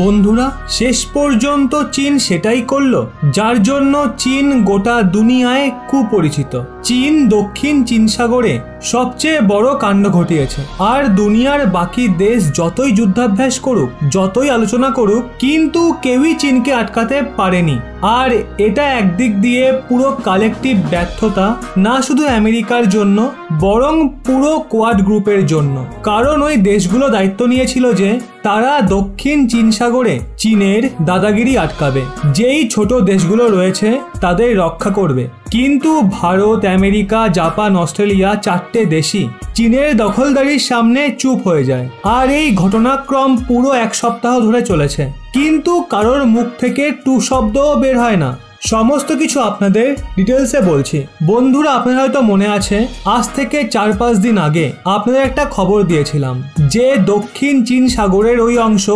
বন্ধুরা, শেষ পর্যন্ত চীন সেটাই করলো যার জন্য চীন গোটা দুনিয়ায় কুপরিচিত। চীন দক্ষিণ চীন সাগরে সবচেয়ে বড় কাণ্ড ঘটিয়েছে। আর দুনিয়ার বাকি দেশ যতই যুদ্ধাভ্যাস করুক, যতই আলোচনা করুক, কিন্তু কেউই চীনকে আটকাতে পারেনি। আর এটা একদিক দিয়ে পুরো কালেকটিভ ব্যর্থতা, না শুধু আমেরিকার জন্য বরং পুরো কোয়াড গ্রুপের জন্য। কারণ ওই দেশগুলো দায়িত্ব নিয়েছিল যে তারা দক্ষিণ চীন সাগরে চীনের দাদাগিরি আটকাবে, যেই ছোট দেশগুলো রয়েছে তাদের রক্ষা করবে। কিন্তু ভারত, আমেরিকা, জাপান, অস্ট্রেলিয়া চারটে দেশই চীনের দখলদারির সামনে চুপ হয়ে যায়। আর এই ঘটনাক্রম পুরো এক সপ্তাহ ধরে চলেছে, কিন্তু কারোর মুখ থেকে টু শব্দও বের হয় না। সমস্ত কিছু আপনাদের ডিটেলসে বলছি। বন্ধুরা, আপনাদের হয়তো মনে আছে আজ থেকে 4-5 দিন আগে আপনাদের একটা খবর দিয়েছিলাম যে দক্ষিণ চীন সাগরের ওই অংশ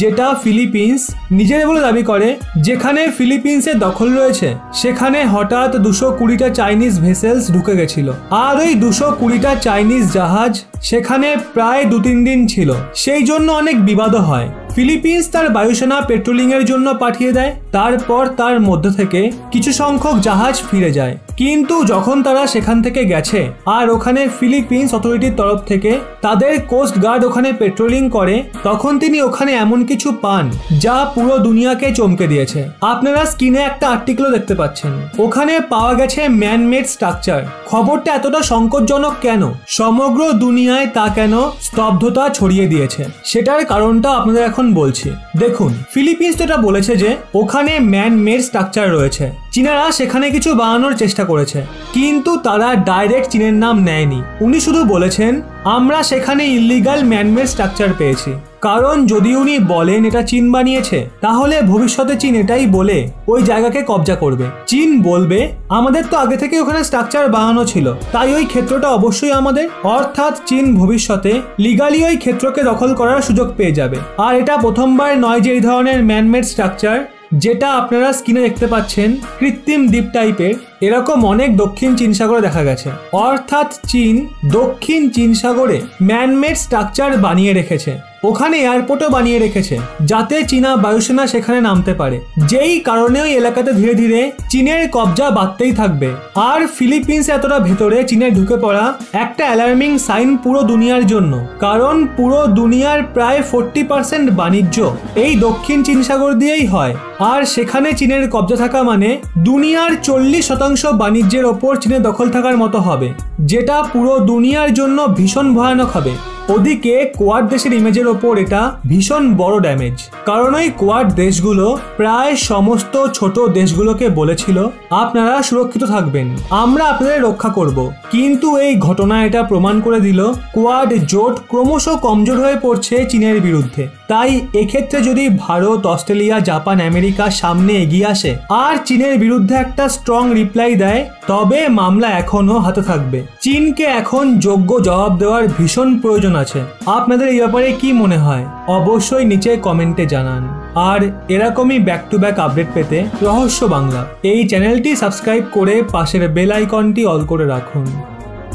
যেটা ফিলিপিন্স নিজের বলে দাবি করে, যেখানে ফিলিপিন্সের দখল রয়েছে, সেখানে হঠাৎ 220টা চাইনিজ ভেসেলস ঢুকে গেছিল। আর ওই 220টা চাইনিজ জাহাজ সেখানে প্রায় 2-3 দিন ছিল। সেই জন্য অনেক বিবাদও হয়। ফিলিপিন্স তার বায়ুসেনা পেট্রোলিং এর জন্য পাঠিয়ে দেয়। তারপর তার মধ্যে থেকে কিছু সংখ্যক জাহাজ ফিরে যায়। কিন্তু যখন তারা সেখান থেকে গেছে আর ওখানে ফিলিপিন্স অথরিটির তরফ থেকে তাদের কোস্ট গার্ড ওখানে পেট্রোলিং করে, তখন তিনি ওখানে এমন কিছু পান যা পুরো দুনিয়াকে চমকে দিয়েছে। আপনারা স্ক্রিনে একটা আর্টিকেলও দেখতে পাচ্ছেন। ওখানে পাওয়া গেছে ম্যানমেড স্ট্রাকচার। খবরটা এতটা সংকটজনক কেন, সমগ্র দুনিয়ায় তা কেন স্তব্ধতা ছড়িয়ে দিয়েছে, সেটার কারণটা আপনাদের এখন বলছি। দেখুন, ফিলিপিন্স তো এটা বলেছে যে ওখানে ম্যানমেড স্ট্রাকচার রয়েছে। চীনারা সেখানে কিছু বানানোর চেষ্টা করেছে, কিন্তু তারা ডাইরেক্ট চীনের নাম নেয়নি। উনি শুধু বলেছেন আমরা সেখানে ইলিগাল ম্যানমেড স্ট্রাকচার পেয়েছি। কারণ যদি উনি বলেন এটা চীন বানিয়েছে, তাহলে ভবিষ্যতে চীন এটাই বলে ওই জায়গাকে কবজা করবে। চীন বলবে আমাদের তো আগে থেকে ওখানে স্ট্রাকচার বানানো ছিল, তাই ওই ক্ষেত্রটা অবশ্যই আমাদের। অর্থাৎ চীন ভবিষ্যতে লিগালি ওই ক্ষেত্রকে দখল করার সুযোগ পেয়ে যাবে। আর এটা প্রথমবার নয় যে এই ধরনের ম্যানমেড স্ট্রাকচার যেটা আপনারা স্ক্রিনে দেখতে পাচ্ছেন কৃত্রিম দ্বীপ টাইপের, এরকম অনেক দক্ষিণ চীন সাগরে দেখা গেছে। অর্থাৎ চীন দক্ষিণ চীন সাগরে ম্যানমেড স্ট্রাকচার বানিয়ে রেখেছে। ওখানে এয়ারপোর্টও বানিয়ে রেখেছে যাতে চীনা বায়ুসেনা সেখানে নামতে পারে। যেই কারণে ওই এলাকাতে ধীরে ধীরে চীনের কবজা বাড়তেই থাকবে। আর ফিলিপিন্স এতটা ভেতরে চীনে ঢুকে পড়া একটা অ্যালার্মিং সাইন পুরো দুনিয়ার জন্য। কারণ পুরো দুনিয়ার প্রায় 40% বাণিজ্য এই দক্ষিণ চীন সাগর দিয়েই হয়। আর সেখানে চীনের কবজা থাকা মানে দুনিয়ার 40% বাণিজ্যের ওপর চীনের দখল থাকার মতো হবে, যেটা পুরো দুনিয়ার জন্য ভীষণ ভয়ানক হবে। ওদিকে কোয়াড দেশের ইমেজের ওপর এটা ভীষণ বড় ড্যামেজ। কারণ ওই কোয়াড দেশগুলো প্রায় সমস্ত ছোট দেশগুলোকে বলেছিল আপনারা সুরক্ষিত থাকবেন, আমরা আপনাদের রক্ষা করব। কিন্তু এই ঘটনা এটা প্রমাণ করে দিল কোয়াড জোট ক্রমশ কমজোর হয়ে পড়ছে চীনের বিরুদ্ধে। তাই এক্ষেত্রে যদি ভারত, অস্ট্রেলিয়া, জাপান, আমেরিকা সামনে এগিয়ে আসে আর চীনের বিরুদ্ধে একটা স্ট্রং রিপ্লাই দেয়, তবে মামলা এখনো হাতে থাকবে। চীনকে এখন যোগ্য জবাব দেওয়ার ভীষণ প্রয়োজন আছে। আপনাদের এই ব্যাপারে কি মনে হয় অবশ্যই নিচে কমেন্টে জানান। আর এরকমই ব্যাক টু ব্যাক আপডেট পেতে রহস্য বাংলা এই চ্যানেলটি সাবস্ক্রাইব করে পাশের বেল আইকনটি অল করে রাখুন।